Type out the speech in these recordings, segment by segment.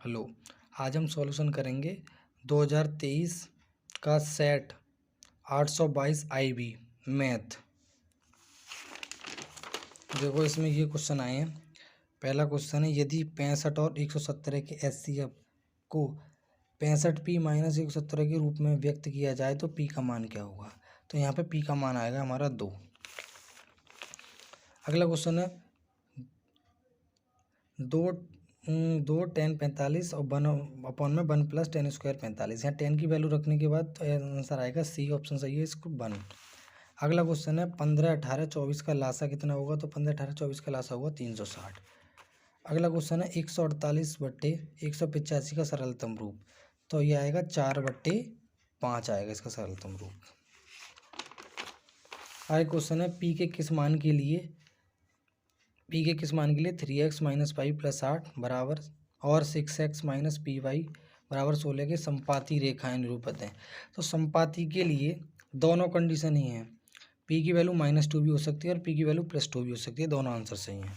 Hello, आज हम solution करेंगे 2023 का सेट 822 IB मैथ। देखो इसमें ये क्वेश्चन आए हैं। पहला क्वेश्चन है, यदि 65 और 117 के HCF को 65P माइनस 117 के रूप में व्यक्त किया जाए तो P का मान क्या होगा। तो यहाँ पे P का मान आएगा हमारा 2। अगला क्वेश्चन है, दो 10 45 और 1/1 प्लस 10 स्क्वायर 45। यहाँ 10 की वैल्यू रखने के बाद तो आंसर आएगा C, ऑप्शन सही है, इसको 1। अगला क्वेश्चन है, 15 18 24 का लासा कितना होगा। तो 15 18 24 का लासा होगा 360। अगला क्वेश्चन है, 148/185 का सरलतम रूप। तो ये आएगा 4/5 आएगा इसका सरलतम रूप। आगे क्वेश्चन है, P के किस मान के लिए 3x माइनस 5 प्लस 8 बराबर और 6x माइनस पी वाई बराबर 16 के संपाती रेखाएं निरूपित हैं। तो संपाती के लिए दोनों कंडीशन ही हैं। P की वैल्यू -2 भी हो सकती है और P की वैल्यू +2 भी हो सकती है। दोनों आंसर सही हैं।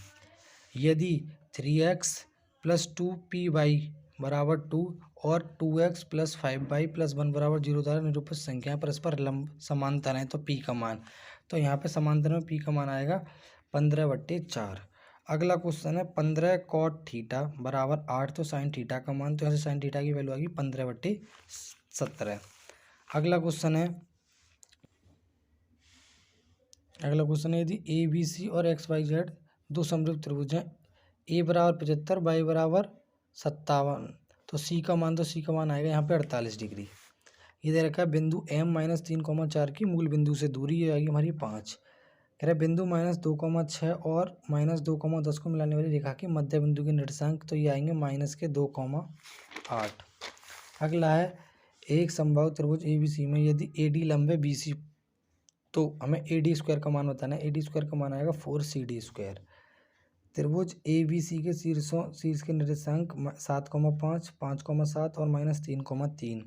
यदि 3x प्लस 2py बराबर 2 और 2x प्लस 5y प्लस 1 बराबर 0 द्वारा निरूपित संख्याएं परस्पर लंब समांतर हैं तो P का मान। तो यहाँ पे समांतर में P का मान आएगा 15/4। अगला क्वेश्चन है, 15 cot थीटा बराबर 8 तो साइन थीटा का मान। तो यहाँ से साइन थीटा की वैल्यू आएगी 15/17। अगला क्वेश्चन है, यदि ABC और XYZ दो समरूप त्रिभुज हैं, A बराबर 75 Y बराबर 57। तो C का मान आएगा यहाँ पे 48 डिग्री। ये दे रखा है, बिंदु M -3,4 की मूल बिंदु से दूरी ये आएगी हमारी 5। कह रहे बिंदु -2,6 और -2,10 को मिलाने वाली रेखा के मध्य बिंदु के निर्देशांक। तो ये आएंगे -2,8। अगला है, एक समबाहु त्रिभुज ABC में यदि AD लंब है BC तो हमें AD स्क्वायर का मान बताना है। AD स्क्वायर का मान आएगा 4CD स्क्वायर। त्रिभुज ABC के शीर्ष के निर्देशांक 7,5, 5,7 और -3,3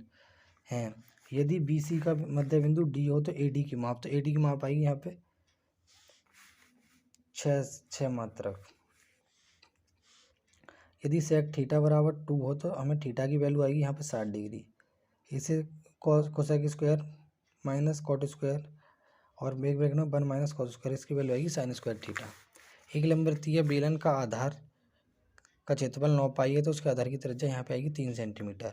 हैं। यदि BC का मध्य बिंदु D हो तो AD की माप। तो AD की माप आएगी यहाँ पे 6 मात्रक। यदि सेक थीटा बराबर 2 हो तो हमें थीटा की वैल्यू आएगी यहाँ पे 60 डिग्री। इसे cosec square minus cot square और बेग में 1 माइनस कॉस स्क्वायर, इसकी वैल्यू आएगी साइन स्क्वायर थीटा। एक लंबवृत्तीय बेलन का आधार का क्षेत्रफल 9 पाई है तो उसके आधार की त्रिज्या यहाँ पे आएगी 3 सेंटीमीटर।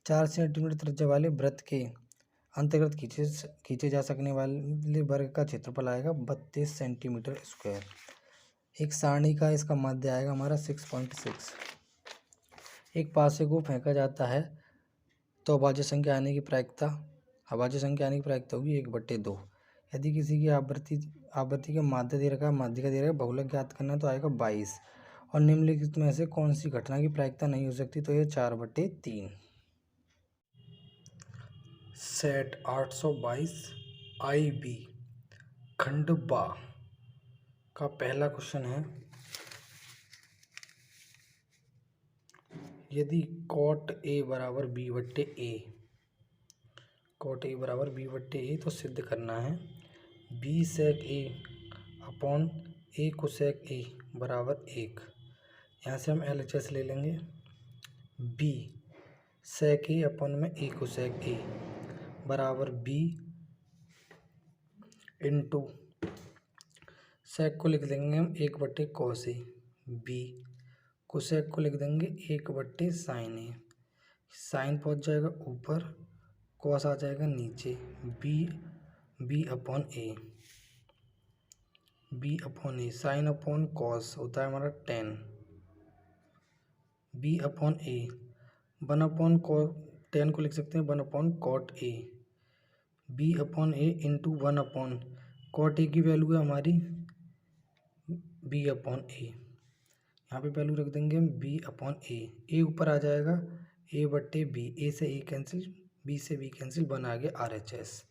4 सेंटीमीटर त्रिज्या वाले वृत्त के अंतर्गत खींचे जा सकने वाले वर्ग का क्षेत्रफल आएगा 32 सेंटीमीटर स्क्वायर। एक सारणी का इसका माध्य आएगा हमारा 6.6। एक पासे को फेंका जाता है तो अभाज्य संख्या आने की प्रायिकता होगी 1/2। यदि किसी की आवृत्ति के माध्य दे रखा है, बहुलक ज्ञात करना तो आएगा 22। और निम्नलिखित में से कौन सी घटना की प्रायिकता नहीं हो सकती। तो ये 4/3। सेट 822 IB खंड बा का पहला क्वेश्चन है, यदि cot A बराबर B/A तो सिद्ध करना है B sec A upon A cosec A बराबर 1। यहाँ से हम LHS ले लेंगे। B sec A अपॉन में A cosec A बराबर B इंटू सेक को लिख देंगे हम 1/cos A, B कोसेक को लिख देंगे 1/sin A। साइन पहुँच जाएगा ऊपर, कॉस आ जाएगा नीचे। B upon A sine upon cos होता है हमारा 10। B अपॉन A 10 को लिख सकते हैं 1/cot A। B upon A into 1/cot A की वैल्यू है हमारी B अपॉन A। यहाँ पे वैल्यू रख देंगे हम B अपॉन A ऊपर आ जाएगा A/B। A से A कैंसिल, B से B कैंसिल, 1 आ गया RHS।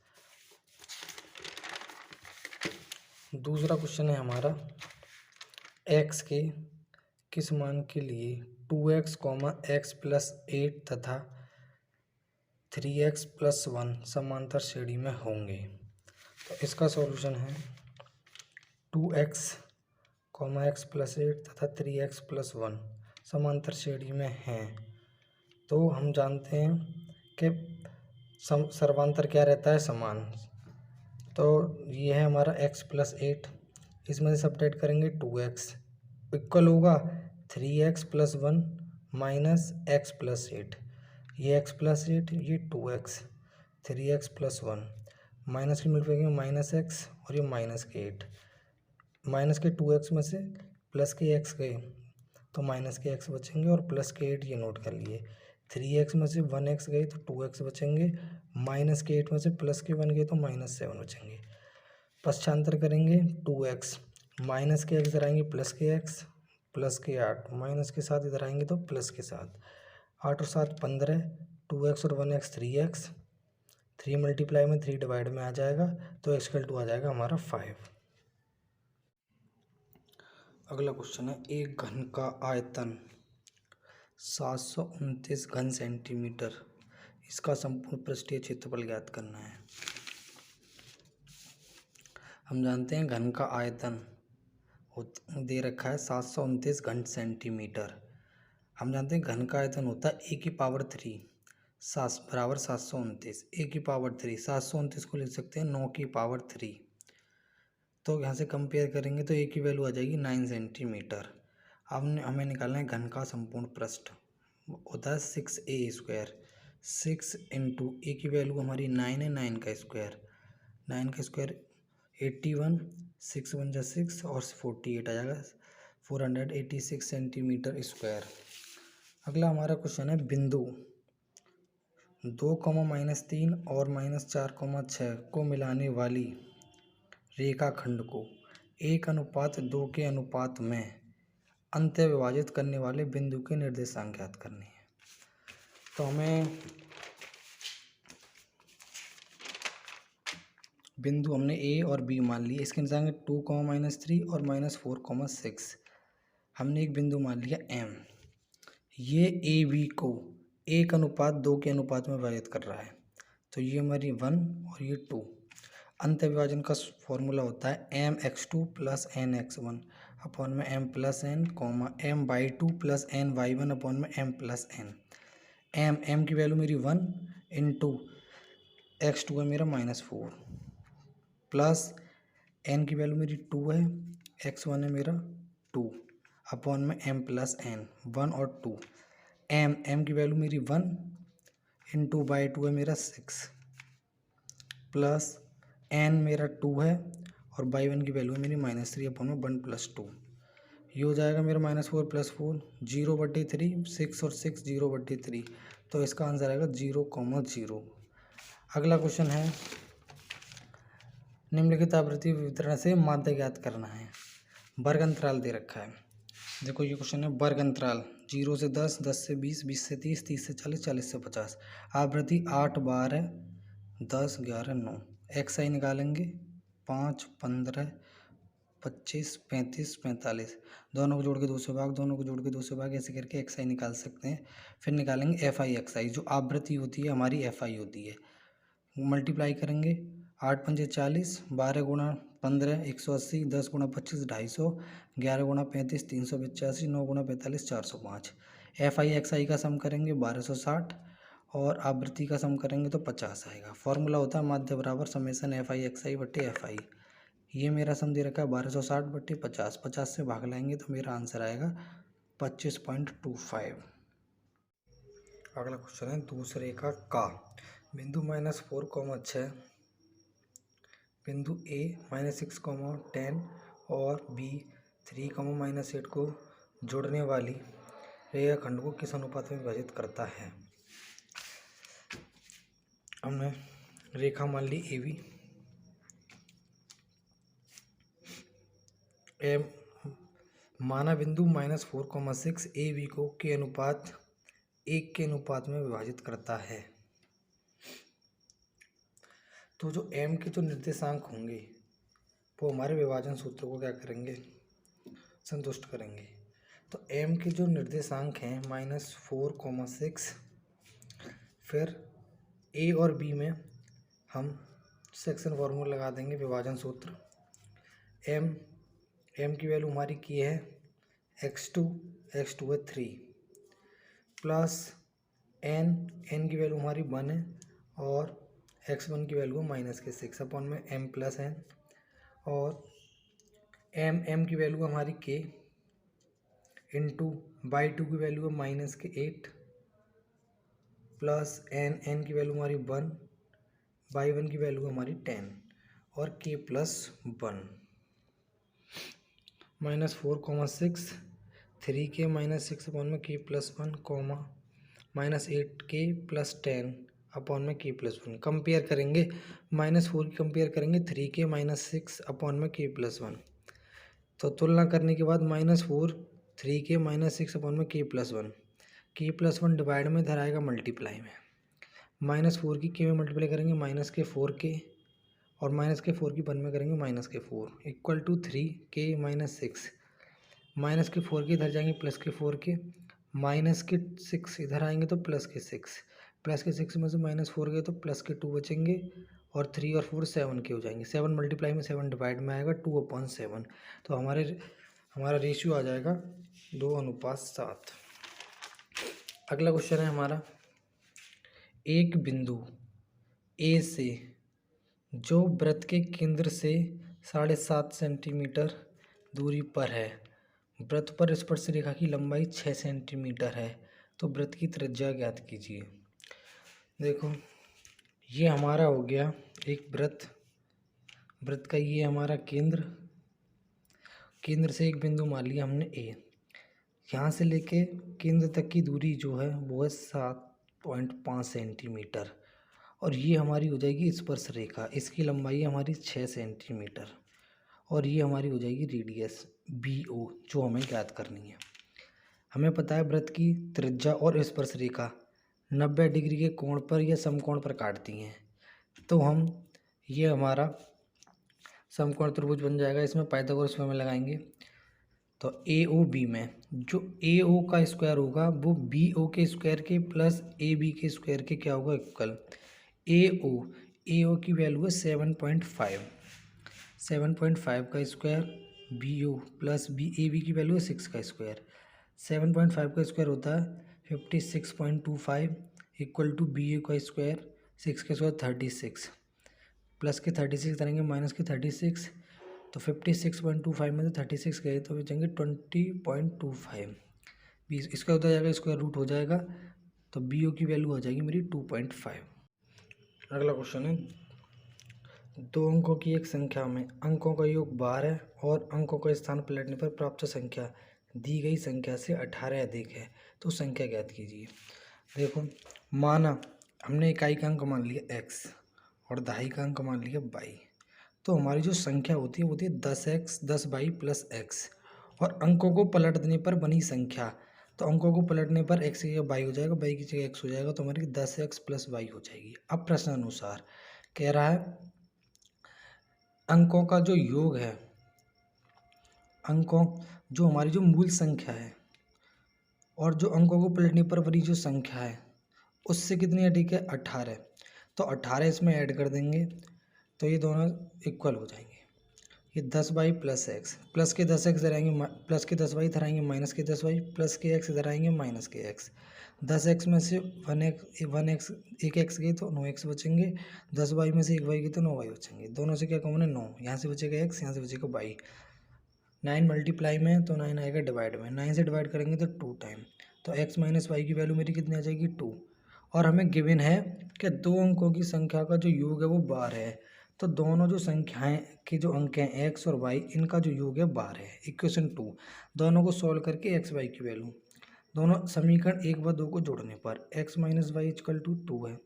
दूसरा क्वेश्चन है हमारा, x के किस मान के लिए 2x, x + 8 तथा 3x + 1 समांतर श्रेणी में होंगे। तो इसका सॉल्यूशन है 2x, x + 8 तथा 3x + 1 समांतर श्रेणी में हैं तो हम जानते हैं कि सर्वांतर क्या रहता है, समान। तो ये है हमारा x प्लस 8, इसमें से सब्ट्रैक्ट करेंगे 2x इक्वल होगा 3x plus 1 minus x plus 8। ये x प्लस 8, ये 2x, 3x प्लस 1 माइनस की मिलकर माइनस एक्स और ये माइनस के 8, माइनस के 2x में से प्लस के x गए तो माइनस के x बचेंगे और प्लस के 8 ये नोट कर लिए। 3x में से 1x गए तो 2x बचेंगे, माइनस के 8 में से प्लस के 1 गए तो माइनस 7 बचेंगे। पश्चांतर करेंगे 2x, माइनस के x इधर आएंगे प्लस के x, प्लस के 8 माइनस के 7 इधर आएंगे तो प्लस के 7, 8 और 7 15, 2x और 1x 3x, 3 मल्टीप्लाई में 3 डिवाइड में आ जाएगा तो x इक्वल टू आ जाएगा हमारा 5। अगला क्वेश्चन है, एक घन का आयतन 729 घन सेंटीमीटर, इसका संपूर्ण पृष्ठीय क्षेत्रफल ज्ञात करना है। हम जानते हैं घन का आयतन दे रखा है 729 घन सेंटीमीटर। हम जानते हैं घन का आयतन होता है ए की पावर 3 बराबर 729, ए की पावर 3 729 को लिख सकते हैं 9 की पावर 3। तो यहाँ से कंपेयर करेंगे तो ए की वैल्यू आ जाएगी 9 सेंटीमीटर। अब हमें निकालना है घन का संपूर्ण पृष्ठ, होता है 6a²। 6 इंटू ए की वैल्यू हमारी 9 है, 9 का स्क्वायर, 9 का स्क्वायर 81, 6 1 जा 6 और 48 आ जाएगा 486 सेंटीमीटर स्क्वायर। अगला हमारा क्वेश्चन है, बिंदु 2, -3 और -4, 6 को मिलाने वाली रेखाखंड को 1:2 के अनुपात में अंत्य विभाजित करने वाले बिंदु के निर्देशांक ज्ञात करने हैं। तो हमें बिंदु हमने ए और बी मान लिए, इसके निर्देशांक 2, -3 और -4, 6। हमने एक बिंदु मान लिया एम, ये ए बी को 1:2 के अनुपात में विभाजित कर रहा है, तो ये हमारी 1 और ये 2। अंत्य विभाजन का फॉर्मूला होता है mx2 प्लस nx1 अपॉन में m plus n, m/2 plus n/1 upon में m प्लस n। m की वैल्यू मेरी 1 इंटू x2 है मेरा -4 प्लस n की वैल्यू मेरी 2 है, x1 है मेरा 2 अपॉन में m प्लस n, 1 और 2। m की वैल्यू मेरी 1 इंटू बाई 2 है मेरा 6 प्लस n मेरा 2 है और बाई 1 की वैल्यू है मेरी -3 अपॉन में 1 + 2। ये हो जाएगा मेरा -4 + 4 0/3, 6 और 6 0/3, तो इसका आंसर आएगा 0,0। अगला क्वेश्चन है, निम्नलिखित आवृत्ति वितरण से माध्य ज्ञात करना है। वर्ग अंतराल दे रखा है, देखो ये क्वेश्चन है, वर्ग अंतराल 0 से 10, 10 से 20, 20 से 30, 30 से 40, 40 से 50। आवृत्ति 8, 12, 10, 11, 9। एक्स आई निकालेंगे 5, 15, 25, 35, 45, दोनों को जोड़ के 2 से भाग, दोनों को जोड़ के 2 से भाग, ऐसे करके एक्स आई निकाल सकते हैं। फिर निकालेंगे एफ आई एक्स आई, जो आवृत्ति होती है हमारी एफ आई होती है। मल्टीप्लाई करेंगे 8 पंजे 40, 12 गुणा 15 180, 10 गुणा 25 250, 11 गुणा 35 385, 9 गुणा 45 405। एफ आई एक्स आई का सम करेंगे 1260 और आवृत्ति का सम करेंगे तो 50 आएगा। फॉर्मूला होता है माध्य बराबर समेसन एफ आई एक्स आई बट्टे एफ आई। ये मेरा सम दे रखा है 1260 बट्टे 50, 50 से भाग लाएंगे तो मेरा आंसर आएगा 25.25। अगला क्वेश्चन है, दूसरे का बिंदु -4, 6, बिंदु ए -6, 10 और बी 3, -8 को जोड़ने वाली रेखाखंड को किस अनुपात में विभाजित करता है। हमने रेखा मान ली ए बी, एम माना बिंदु -4, 6 ए बी को के अनुपात 1 के अनुपात में विभाजित करता है। तो जो एम के जो निर्देशांक होंगे वो हमारे विभाजन सूत्र को क्या करेंगे, संतुष्ट करेंगे। तो एम के जो निर्देशांक हैं -4, 6, फिर ए और बी में हम सेक्शन फॉर्मूला लगा देंगे, विभाजन सूत्र। एम की वैल्यू हमारी की है x2 है 3 प्लस एन की वैल्यू हमारी 1 है और x1 की वैल्यू -6 अपॉन में m प्लस n और m की वैल्यू हमारी k इंटू बाई 2 की वैल्यू है -8 प्लस n की वैल्यू हमारी 1 बाई 1 की वैल्यू हमारी 10 और k प्लस 1 -4,6 3k -6 अपॉन में k plus 1 comma -8k plus 10 upon में k प्लस 1 कंपेयर करेंगे -4 की कंपेयर करेंगे 3k -6 अपॉन में k प्लस 1 तो तुलना करने के बाद -4 3k -6 अपॉन में k प्लस 1 डिवाइड में इधर आएगा मल्टीप्लाई में -4 की k में मल्टीप्लाई करेंगे -4k और -4 की 1 में करेंगे -4 इक्वल टू 3k -6 -4 के इधर जाएंगे +4 के -6 इधर आएंगे तो +6 में से -4 गए तो +2 बचेंगे और 3 और 4 7 के हो जाएंगे 7 मल्टीप्लाई में 7 डिवाइड में आएगा 2/7 तो हमारा रेशियो आ जाएगा 2:7। अगला क्वेश्चन है हमारा एक बिंदु ए से जो वृत्त के केंद्र से 7.5 सेंटीमीटर दूरी पर है, वृत्त पर स्पर्श रेखा की लंबाई 6 सेंटीमीटर है, तो वृत्त की त्रिज्या ज्ञात कीजिए। देखो ये हमारा हो गया एक वृत्त का ये हमारा केंद्र से एक बिंदु मान लिया हमने ए, यहाँ से लेके केंद्र तक की दूरी जो है वो है 7.5 सेंटीमीटर और ये हमारी हो जाएगी स्पर्श रेखा, इसकी लंबाई है हमारी 6 सेंटीमीटर और ये हमारी हो जाएगी रेडियस BO जो हमें ज्ञात करनी है। हमें पता है वृत्त की त्रिज्या और स्पर्श रेखा 90 डिग्री के कोण पर या समकोण पर काटती हैं, तो हम ये हमारा समकोण त्रिभुज बन जाएगा। इसमें पाइथागोरस प्रमेय लगाएंगे तो AOB में जो AO का स्क्वायर होगा वो BO के स्क्वायर के प्लस AB के स्क्वायर के क्या होगा इक्वल। AO की वैल्यू है 7.5 का स्क्वायर BO प्लस AB की वैल्यू है 6 का स्क्वायर। 7.5 का स्क्वायर होता है 56.25 इक्वल टू BO का स्क्वायर 6 का स्क्वायर 36 प्लस के 36 करेंगे माइनस के 36 तो 56.25 में से 36 गए तो बचेंगे 20.25 20 इसका होता जाएगा स्क्वायर रूट हो जाएगा तो BO की वैल्यू हो जाएगी मेरी 2.5। अगला क्वेश्चन है दो अंकों की एक संख्या में अंकों का योग 12 और अंकों का स्थान पलटने पर प्राप्त संख्या दी गई संख्या से 18 अधिक है, तो संख्या ज्ञात कीजिए। देखो माना हमने इकाई का अंक मान लिया x और दहाई का अंक मान लिया y, तो हमारी जो संख्या होती है 10x 10y प्लस x और अंकों को पलट देने पर बनी संख्या, तो अंकों को पलटने पर x की जगह y हो जाएगा, y की जगह x हो जाएगा, तो हमारी 10x प्लस y हो जाएगी। अब प्रश्न अनुसार कह रहा है अंकों का जो योग है, अंकों जो हमारी जो मूल संख्या है और जो अंकों को पलटने पर बनी जो संख्या है उससे कितनी अधिक है 18, तो 18 इसमें ऐड कर देंगे तो ये दोनों इक्वल हो जाएंगे। ये 10y प्लस एक्स प्लस के 10x इधर आएंगे प्लस के 10y इधर आएंगे माइनस के 10y प्लस के x इधर आएंगे माइनस के x। 10x में से 1x एक x गई तो 9x बचेंगे, 10y में से एक y गई तो 9y बचेंगे। दोनों से क्या कॉमन है 9, यहाँ से बचेगा x यहाँ से बचेगा y। 9 मल्टीप्लाई में तो 9 आएगा डिवाइड में, 9 से डिवाइड करेंगे तो 2 टाइम, तो x माइनस वाई की वैल्यू मेरी कितनी आ जाएगी 2। और हमें गिवन है कि दो अंकों की संख्या का जो योग है वो 12 है, तो दोनों जो संख्याएं के जो अंक हैं x और y इनका जो योग है 12 है। इक्वेशन 2 दोनों को सॉल्व करके x y की वैल्यू दोनों समीकरण 1 व 2 को जोड़ने पर x minus y equal to 2 है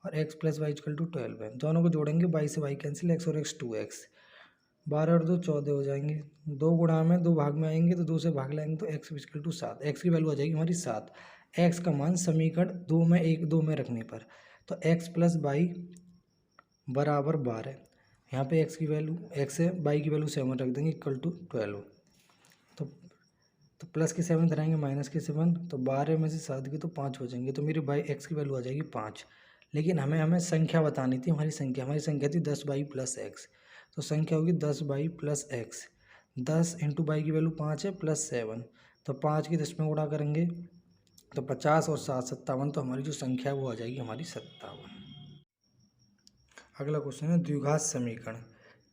और x plus y equal to 12 है। दोनों को जोड़ेंगे y से y कैंसिल, x और x 2x, 12 और 2 14 हो जाएंगे, 2 गुणा में 2 भाग में आएंगे तो 2 से भाग लाएंगे तो x इक्वल टू 7, x की वैल्यू आ जाएगी हमारी 7। x का मान समीकरण 2 में 1 2 में रखने पर तो x प्लस वाई बराबर 12, यहाँ पे x की वैल्यू x है y की वैल्यू 7 रख देंगे इक्वल टू 12, तो प्लस के 7 धराएंगे माइनस के 7, तो 12 में से 7 की तो 5 बचेंगे, तो मेरी बाई x की वैल्यू आ जाएगी 5। लेकिन हमें संख्या बतानी थी, हमारी संख्या थी 10y प्लस एक्स, तो संख्या होगी 10y plus x, 10 into by की वैल्यू 5 है प्लस 7, तो 5 की 10 में गुणा करेंगे तो 50 और 7 57, तो हमारी जो संख्या है वो आ जाएगी हमारी 57। अगला क्वेश्चन है द्विघात समीकरण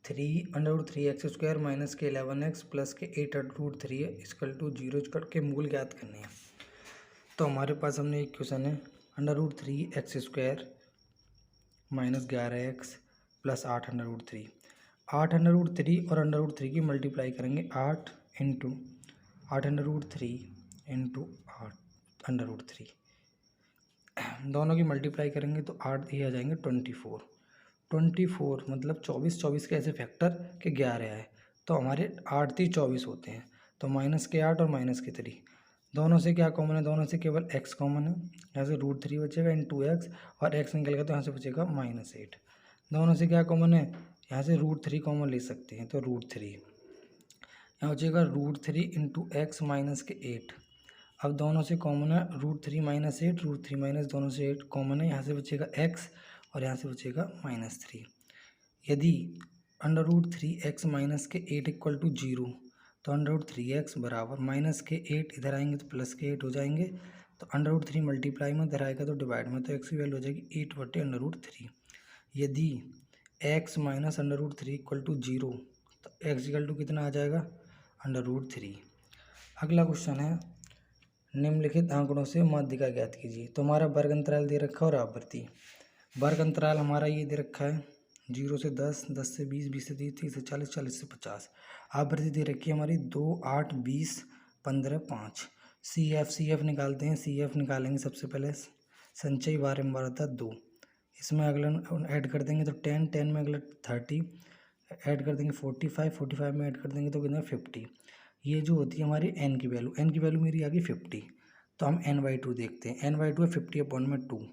3√3x² माइनस के 11x प्लस के 8√3 = 0 के मूल ज्ञात करने हैं। तो हमारे पास हमने एक क्वेश्चन है √3x² माइनस 11x प्लस 8√3। 8√3 और √3 की मल्टीप्लाई करेंगे 8 इंटू 8√3 इंटू 8√3, दोनों की मल्टीप्लाई करेंगे तो 8 ये आ जाएंगे 24 मतलब 24 के ऐसे फैक्टर के 11 आए, तो हमारे 8 3 24 होते हैं। तो माइनस के 8 और माइनस के 3, दोनों से क्या कॉमन है, दोनों से केवल x कॉमन है, यहाँ से √3 बचेगा इंटू एक्स और x निकल गया तो यहाँ से बचेगा -8। दोनों से क्या कॉमन है, यहाँ से √3 कॉमन ले सकते हैं, तो √3 यहाँ बचेगा √3 इंटू एक्स माइनस के 8। अब दोनों से कॉमन है √3 माइनस 8, √3 माइनस दोनों से 8 कॉमन है, यहाँ से बचेगा x और यहाँ से बचेगा -3। यदि √3x माइनस के 8 = 0, तो √3x बराबर माइनस के 8 इधर आएंगे तो प्लस के 8 हो जाएंगे, तो √3 मल्टीप्लाई में इधर आएगा तो डिवाइड में, तो x की वैल्यू हो जाएगी 8/√3। यदि x माइनस √3 = 0, तो x = कितना आ जाएगा, √3। अगला क्वेश्चन है निम्नलिखित आंकड़ों से माध्यिका ज्ञात कीजिए। तो हमारा वर्ग अंतराल दे रखा है और आवृत्ति। वर्ग अंतराल हमारा ये दे रखा है 0 से 10, 10 से 20, 20 से 30, 30 से 40, 40 से 50। आवृत्ति दे रखी है हमारी 2, 8, 20, 15, 5। CF निकालते हैं। CF निकालेंगे सबसे पहले, संचयी बारंबारता 2, इसमें अगला ऐड कर देंगे तो 10, 10 में अगला 30 ऐड कर देंगे, 45, 45 में ऐड कर देंगे तो कितना 50। ये जो होती है हमारी n की वैल्यू मेरी आ गई 50, तो हम n/2 देखते हैं। n/2 है 50/2,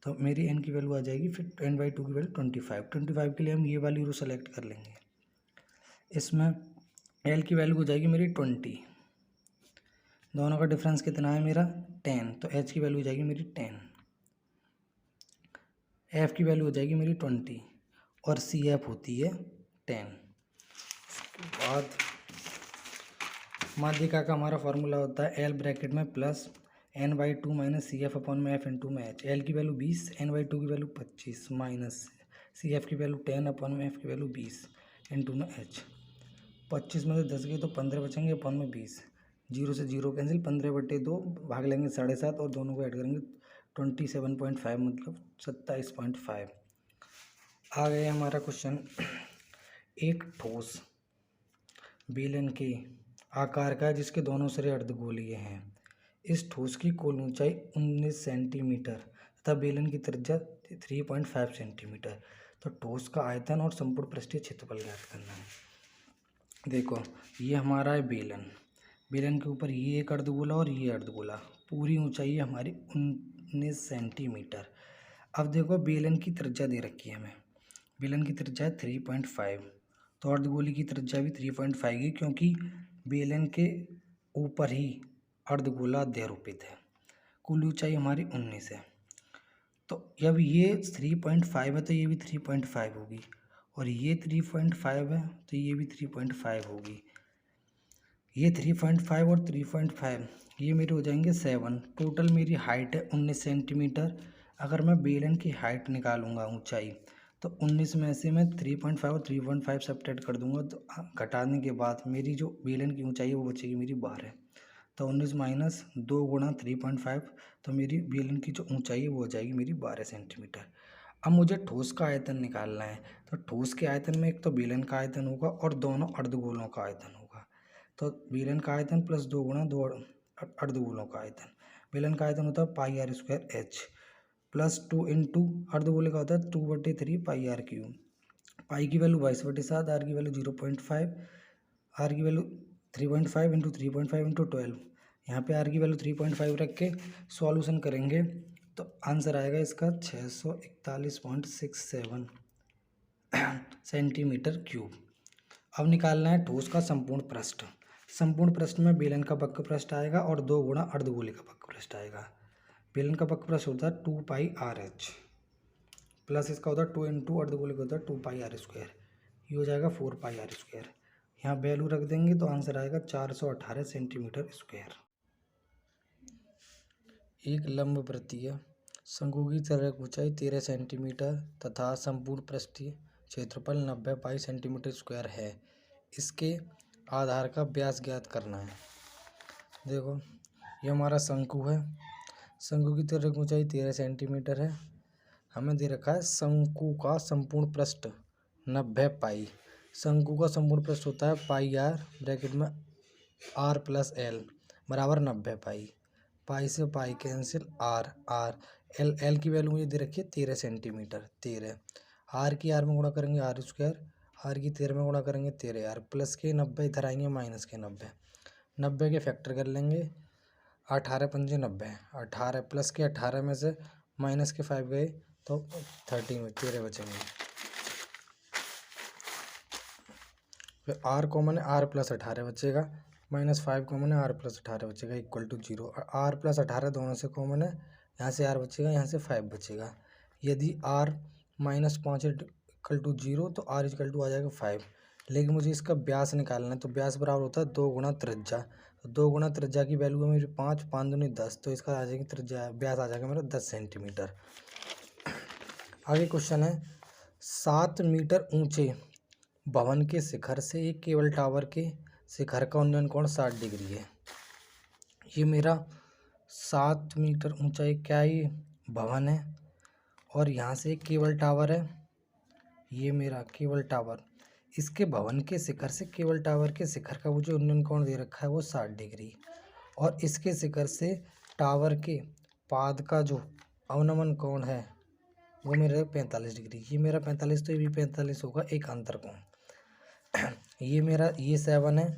तो मेरी n की वैल्यू आ जाएगी, फिर n/2 की वैल्यू 25। 25 के लिए हम ये वाली रो सेलेक्ट कर लेंगे। इसमें l की वैल्यू हो जाएगी मेरी 20, दोनों का डिफरेंस कितना है मेरा 10, तो h की वैल्यू हो जाएगी मेरी 10, f की वैल्यू हो जाएगी मेरी 20 और CF होती है 10। उसके बाद माध्यिका का हमारा फॉर्मूला होता है L ब्रैकेट में plus n/2 minus CF/f into में h। L की वैल्यू 20, n/2 की वैल्यू 25 माइनस CF की वैल्यू 10/f की वैल्यू 20 इंटू में h। 25 में से 10 गए तो 15 बचेंगे अपन में 20, 0 से 0 कैंसिल, 15/2 भाग लेंगे 7.5 और दोनों को ऐड करेंगे 27.5 मतलब 27.5। आ गया हमारा क्वेश्चन, एक ठोस बेलन के आकार का है जिसके दोनों सिरे अर्धगोलीय हैं। इस ठोस की कुल ऊंचाई 19 सेंटीमीटर तथा बेलन की त्रिज्या 3.5 सेंटीमीटर। तो ठोस का आयतन और संपूर्ण पृष्ठीय क्षेत्रफल ज्ञात करना है। देखो ये हमारा है बेलन, बेलन के ऊपर ये एक अर्धगोला और ये अर्धगोला, पूरी ऊंचाई है हमारी 19 सेंटीमीटर। अब देखो बेलन की त्रिज्या दे रखी है हमें, बेलन की त्रिज्या है 3.5, तो अर्धगोले की त्रिज्या भी 3.5 की, क्योंकि बेलन के ऊपर ही अर्धगोला अध्यारोपित है। कुल ऊंचाई हमारी 19 है, तो जब ये 3.5 है तो ये भी 3.5 होगी, और ये 3.5 है तो ये भी 3.5 होगी। ये 3.5 और 3.5 ये मेरे हो जाएंगे 7। टोटल मेरी हाइट है 19 सेंटीमीटर। अगर मैं बेलन की हाइट निकालूंगा ऊंचाई, तो 19 में से मैं 3.5 और 3.5 सब्ट्रैक्ट कर दूंगा, तो घटाने के बाद मेरी जो बेलन की ऊंचाई है वो बचेगी मेरी 12। तो 19 माइनस 2 गुणा 3.5, तो मेरी बेलन की जो ऊंचाई है वो हो जाएगी मेरी 12 सेंटीमीटर। अब मुझे ठोस का आयतन निकालना है, तो ठोस के आयतन में एक तो बेलन का आयतन होगा और दोनों अर्धगोलों का आयतन होगा। तो बेलन का आयतन प्लस 2 गुणा 2 अर्धगोलों का आयतन। बेलन का आयतन होता है πr² h प्लस 2 इंटू अर्धगोले का होता है 2/3 πr³। पाई की वैल्यू 22/7, आर की वैल्यू 0.5, आर की वैल्यू 3.5 इंटू 3.5 इंटू 12। यहाँ पे आर की वैल्यू 3.5 रख के सॉल्यूशन करेंगे तो आंसर आएगा इसका 641.67 सेंटीमीटर क्यूब। अब निकालना है ठोस का संपूर्ण पृष्ठ। संपूर्ण पृष्ठ में बेलन का वक्र पृष्ठ आएगा और 2 गुणा अर्धगोले का वक्र पृष्ठ आएगा। बेलन का वक्र पृष्ठ होता है 2πrh प्लस इसका होता है 2 इंटू अर्धगोले का होता है 2πr², ये हो जाएगा 4πr²। यहाँ वैल्यू रख देंगे तो आंसर आएगा 418 सेंटीमीटर स्क्वायर। एक लंबवृत्तीय शंकु की सतह की ऊंचाई 13 सेंटीमीटर तथा संपूर्ण पृष्ठीय क्षेत्रफल 90 पाई सेंटीमीटर स्क्वायर है। इसके आधार का व्यास ज्ञात करना है। देखो ये हमारा शंकु है। शंकु की सतह की ऊंचाई 13 सेंटीमीटर है। हमें दे रखा है शंकु का संपूर्ण पृष्ठ 90 पाई। शंकु का संपूर्ण पृष्ठ होता है पाई आर ब्रैकेट में आर प्लस एल बराबर 90 पाई। पाई से pi cancel, r r l l की वैल्यू मुझे दे रखी है 13 सेंटीमीटर। 13 आर की आर में गुणा करेंगे आर स्क्वायर, आर की 13 में गुणा करेंगे 13 आर प्लस के 90 इधर आएंगे माइनस के 90। 90 के फैक्टर कर लेंगे, 18 पंजे 90, 18 प्लस के 18 में से माइनस के 5 गए तो 13 में 13 बचेंगे। फिर आर कॉमन है, आर प्लस 18 बचेगा, माइनस 5 कॉमन है, आर प्लस 18 बचेगा इक्वल टू 0। आर प्लस 18 दोनों से कॉमन है, यहाँ से आर बचेगा, यहाँ से 5 बचेगा। यदि आर माइनस 5 इक्वल टू 0 तो आर इक्वल टू आ जाएगा 5। लेकिन मुझे इसका व्यास निकालना है, तो व्यास बराबर होता है 2 गुणा त्रिज्या। तो 2 गुणा त्रिज्या की वैल्यू है मेरी 5, 5 दूनी 10, तो इसका आ जाएगी त्रिज्या व्यास आ जाएगा मेरा 10 सेंटीमीटर। आगे क्वेश्चन है 7 मीटर ऊंचे भवन के शिखर से एक केबल टावर के शिखर का उन्नयन कोण 60 डिग्री है। ये मेरा 7 मीटर ऊंचा एक क्या है, ये भवन है और यहाँ से एक केबल टावर है। ये मेरा केबल टावर, इसके भवन के शिखर से केबल टावर के शिखर का वो जो उन्नयन कोण दे रखा है वो 60 डिग्री, और इसके शिखर से टावर के पाद का जो अवनमन कोण है वो मेरा 45 डिग्री। ये मेरा 45 तो ये भी 45 होगा, एक अंतर कोण। ये मेरा ये 7 है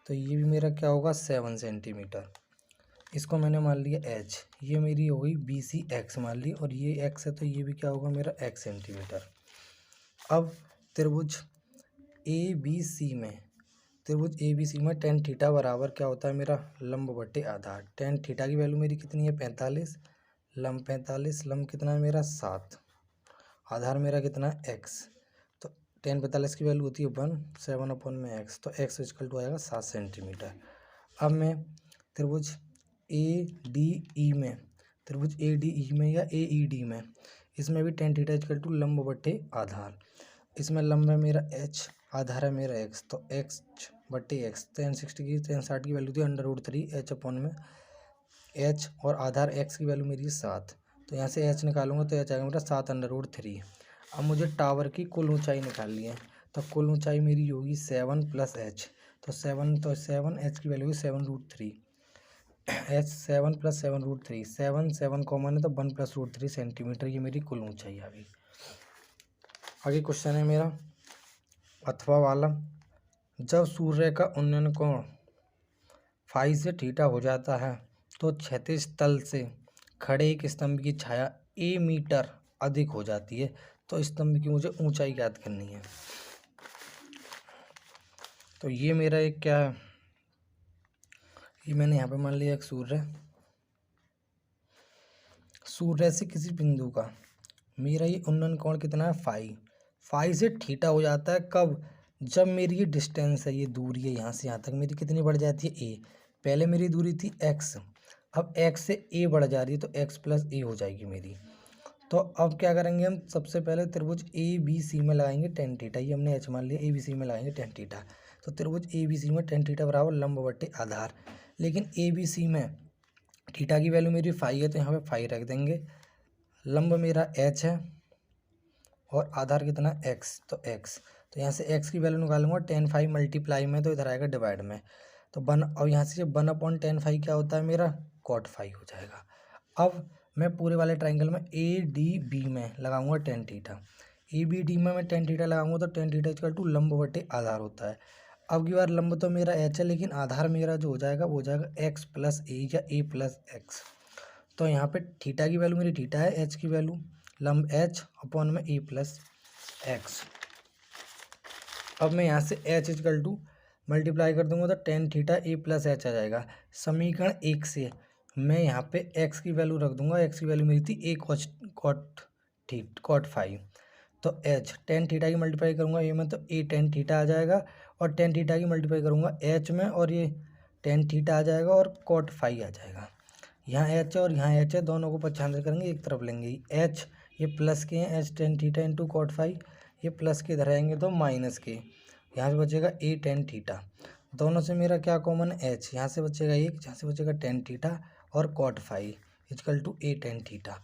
तो ये भी मेरा क्या होगा 7 सेंटीमीटर। इसको मैंने मान लिया h, ये मेरी हो गई BC x मान ली, और ये x है तो ये भी क्या होगा मेरा x सेंटीमीटर। अब त्रिभुज ABC में tan थीटा बराबर क्या होता है मेरा लंब बटे आधार। tan थीटा की वैल्यू मेरी कितनी है 45, लंब 45, लंब कितना है मेरा 7, आधार मेरा कितना है x। तो tan 45 की वैल्यू होती है 1, 7 अपॉन में x, तो x इक्वल टू आएगा 7 सेंटीमीटर। अब मैं त्रिभुज ADE में या AED में, इसमें भी tan थीटा इक्वल टू लंब बटे आधार। इसमें लंब है मेरा h, आधार है मेरा x, तो x बटे x। tan 60 की वैल्यू थी √3 h अपॉन में h, और आधार x की वैल्यू मेरी 7, तो यहाँ से h निकालूंगा तो h आएगा मेरा 7√3। अब मुझे टावर की कुल ऊंचाई निकालनी है, तो कुल ऊंचाई मेरी होगी 7 प्लस h, तो 7 h की वैल्यू 7√3, h 7 प्लस 7√3, 7 कॉमन है तो 1 प्लस √3 सेंटीमीटर, ये मेरी कुल ऊंचाई आ गई। आगे क्वेश्चन है मेरा अथवा वाला, जब सूर्य का उन्नयन कोण फाई से थीटा हो जाता है तो क्षैतिज तल से खड़े एक स्तंभ की छाया a मीटर अधिक हो जाती है, तो स्तंभ की मुझे ऊंचाई ज्ञात करनी है। तो ये मेरा एक क्या है, ये मैंने यहाँ पे मान लिया एक सूर्य से किसी बिंदु का मेरा ये उन्नयन कोण कितना है फाई से थीटा हो जाता है कब, जब मेरी ये डिस्टेंस है, ये दूरी है यहाँ से यहाँ तक मेरी कितनी बढ़ जाती है a। पहले मेरी दूरी थी x, अब x से a बढ़ जा रही है तो x प्लस a हो जाएगी मेरी। तो अब क्या करेंगे हम, सबसे पहले त्रिभुज ABC में लगाएंगे tan थीटा, ये हमने h मान लिया, ABC में लगाएंगे tan थीटा। तो त्रिभुज ABC में tan थीटा बराबर लंब बटे आधार, लेकिन ABC में थीटा की वैल्यू मेरी फाई है तो यहाँ पे फाई रख देंगे, लंब मेरा h है और आधार कितना x, तो x, तो यहाँ से x की वैल्यू निकालूंगा tan फाई मल्टीप्लाई में, तो इधर आएगा डिवाइड में, तो 1, और यहाँ से 1 अपॉन tan फाई क्या होता है मेरा cot फाई हो जाएगा। अब मैं पूरे वाले ट्राइंगल में ADB में लगाऊंगा tan थीटा, ABD में मैं tan थीटा लगाऊंगा तो tan थीटा इक्वल टू लंब बटे आधार होता है। अब की बार लंब तो मेरा h है, लेकिन आधार मेरा जो हो जाएगा वो हो जाएगा x प्लस a या a प्लस x। तो यहाँ पे थीटा की वैल्यू मेरी थीटा है, h की वैल्यू लंब h अपॉन में a प्लस x। अब मैं यहाँ से h इक्वल टू मल्टीप्लाई कर दूंगा तो tan theta a plus h आ जाएगा। समीकरण 1 से मैं यहाँ पे x की वैल्यू रख दूंगा, x की वैल्यू मेरी थी a cot फाई, तो h tan थीटा की मल्टीप्लाई करूँगा a में तो a tan थीटा आ जाएगा, और tan थीटा की मल्टीप्लाई करूँगा h में और ये tan थीटा आ जाएगा और cot फाई आ जाएगा। यहाँ एच है और यहाँ एच है, दोनों को पक्षांतर करेंगे एक तरफ लेंगे। एच ये प्लस के हैं, h tan theta into cot phi, ये प्लस के इधर आएंगे तो माइनस के, यहाँ से बचेगा ए टेन थीटा। दोनों से मेरा क्या कॉमन है, एच, यहाँ से बचेगा एक, यहाँ से बचेगा टेन थीटा और cot phi equal to a tan theta.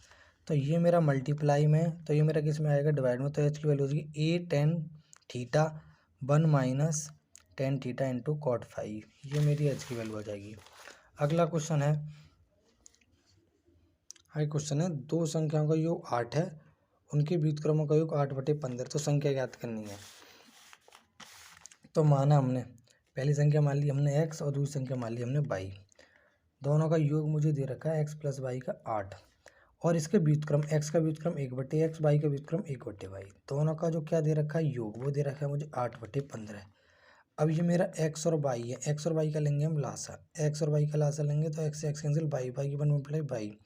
तो ये मेरा मल्टीप्लाई में, तो ये मेरा किस में आएगा, डिवाइड में। तो एच की वैल्यू हो जाएगी A tan theta one minus tan theta into cot phi, ये मेरी एच की वैल्यू आ जाएगी। अगला क्वेश्चन है, दो संख्याओं का योग 8 है, उनके व्युत्क्रमों का योग 8/15, तो संख्या ज्ञात करनी है। तो माना हमने पहली संख्या मान ली हमने x और दूसरी संख्या मान ली हमने y, दोनों का योग मुझे दे रखा है x प्लस वाई का 8, और इसके व्युत्क्रम x का व्युत्क्रम 1/x, y का व्युत्क्रम 1/y, दोनों का जो क्या दे रखा है योग, वो दे रखा है मुझे 8/15। अब ये मेरा x और y है, x और y का लेंगे हम लासा, x और y का लासा लेंगे तो x से x कैंसिल, y की 1 मल्टीप्लाई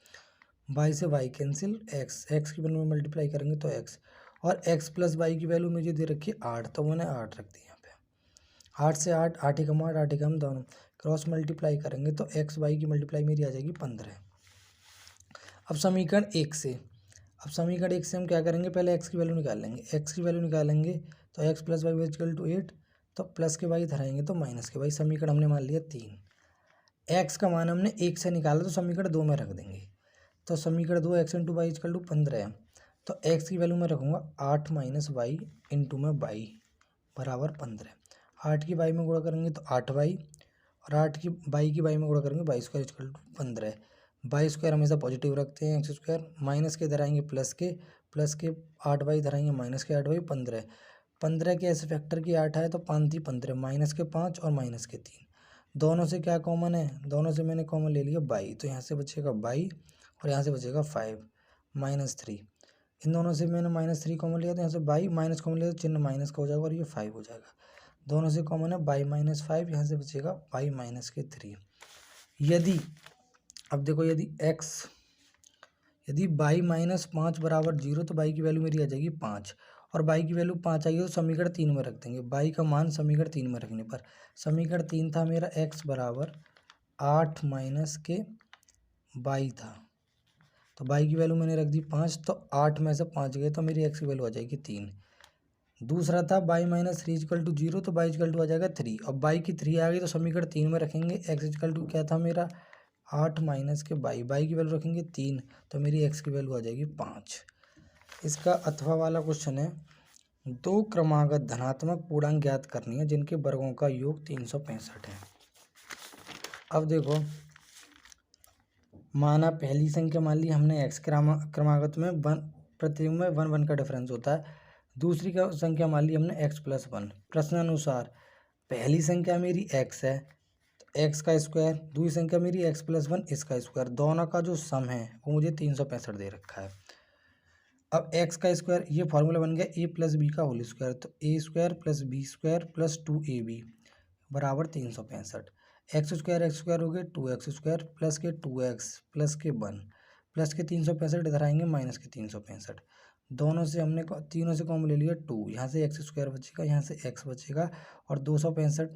y से y कैंसिल, x की 1 में मल्टीप्लाई करेंगे तो x, और x प्लस y की वैल्यू मुझे दे रखी है 8, तो मैंने 8 रख दी यहाँ पे। 8 से 8, 8 एकम 8, 8 एकम दोनों क्रॉस मल्टीप्लाई करेंगे तो x y की मल्टीप्लाई मेरी आ जाएगी 15। अब समीकरण 1 से हम क्या करेंगे, पहले x की वैल्यू निकाल लेंगे। x की वैल्यू निकालेंगे तो x plus y equal to 8, तो प्लस के y धराएंगे तो माइनस के y, समीकरण हमने मान लिया 3। x का मान हमने 1 से निकाला तो समीकरण 2 में रख देंगे, तो समीकरण 2 x into y equal to 15 है, तो x की वैल्यू मैं रखूँगा 8 माइनस वाई इंटू में y बराबर 15। 8 की y में गुणा करेंगे तो 8y, और 8 की y में गुणा करेंगे y square equal to 15। Y square हमेशा पॉजिटिव रखते हैं, एक्स स्क्वायर माइनस के इधर आएंगे प्लस के 8y इधर आएंगे माइनस के 8y, 15 के ऐसे फैक्टर की 8 है तो 5 थी 15, माइनस के 5 और माइनस के 3, दोनों से क्या कॉमन है, दोनों से मैंने कॉमन ले लिया y, तो यहाँ से बचेगा y और यहाँ से बचेगा 5 माइनस 3, इन दोनों से मैंने -3 कॉमन लिया तो यहाँ से y माइनस कॉमन लिया तो चिन्ह माइनस का हो जाएगा और ये 5 हो जाएगा, दोनों से कॉमन है y माइनस 5, यहाँ से बचेगा y माइनस के 3। यदि अब देखो यदि y माइनस 5 बराबर 0, तो y की वैल्यू मेरी आ जाएगी 5, और y की वैल्यू 5 आई तो समीकरण 3 में रख देंगे। y का मान समीकरण 3 में रखने पर, समीकरण 3 था मेरा x बराबर 8 माइनस के y था, तो y की वैल्यू मैंने रख दी 5, तो 8 में से 5 गए तो मेरी x की वैल्यू आ जाएगी 3। दूसरा था y माइनस 3 इक्वल टू 0, तो y इक्वल टू आ जाएगा 3, अब y की 3 आ गई तो समीकरण 3 में रखेंगे, x इक्वल टू क्या था मेरा 8 माइनस के y की वैल्यू रखेंगे 3, तो मेरी x की वैल्यू आ जाएगी 5। इसका अथवा वाला क्वेश्चन है, दो क्रमागत धनात्मक पूर्णांक ज्ञात करनी है जिनके वर्गों का योग 365 है। अब देखो माना पहली संख्या मान ली हमने x क्रमागत में 1 प्रतियुग में 1 1 का डिफरेंस होता है, दूसरी का संख्या मान ली हमने x प्लस 1। प्रश्नानुसार पहली संख्या मेरी x है तो x का स्क्वायर, दूसरी संख्या मेरी x प्लस 1 इसका स्क्वायर, दोनों का जो सम है वो मुझे 365 दे रखा है। अब x का स्क्वायर, ये फॉर्मूला बन गया a प्लस बी का होल स्क्वायर, तो a square plus b square plus 2ab बराबर 365। एक्स स्क्वायर हो गए 2x स्क्वायर प्लस के 2x प्लस के 1 प्लस के 365 इधर आएंगे माइनस के 365, दोनों से हमने तीनों से कॉमन ले लिया 2, यहाँ से x स्क्वायर बचेगा, यहाँ से x बचेगा, और 265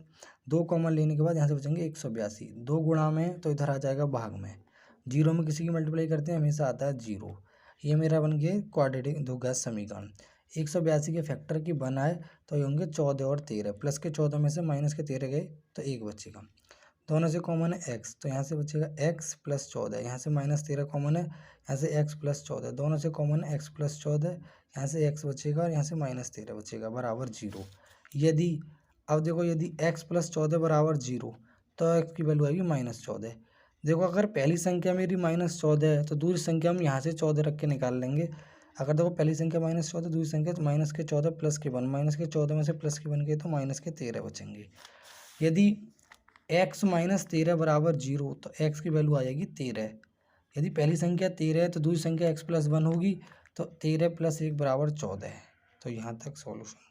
दो कॉमन लेने के बाद यहाँ से बचेंगे 182, 2 गुणा में तो इधर आ जाएगा भाग में, 0 में किसी की मल्टीप्लाई करते हैं हमेशा आता है 0। ये मेरा बन गया क्वाड्रेटिक द्विघात समीकरण। 182 के फैक्टर की बनाए तो ये होंगे 14 और 13, प्लस के 14 में से माइनस के 13 गए तो 1 बचेगा, दोनों से कॉमन है x, तो यहाँ से बचेगा x प्लस 14, यहाँ से -13 कॉमन है, यहाँ से x प्लस 14, दोनों से कॉमन है x प्लस 14, यहाँ से x बचेगा और यहाँ से -13 बचेगा बराबर 0। यदि अब देखो यदि x प्लस 14 बराबर 0 तो x की वैल्यू आएगी -14। देखो अगर पहली संख्या मेरी -14 है तो दूसरी संख्या हम यहाँ से 14 रख के निकाल लेंगे। अगर देखो पहली संख्या -14, दूसरी संख्या तो माइनस के 14 प्लस के 1, माइनस के 14 में से प्लस के 1 गए तो माइनस के 13 बचेंगे। यदि x -13 बराबर 0 तो x की वैल्यू आ जाएगी 13। यदि पहली संख्या 13 है तो दूसरी संख्या x प्लस 1 होगी, तो 13 प्लस 1 बराबर 14 है। तो यहाँ तक सॉल्यूशन।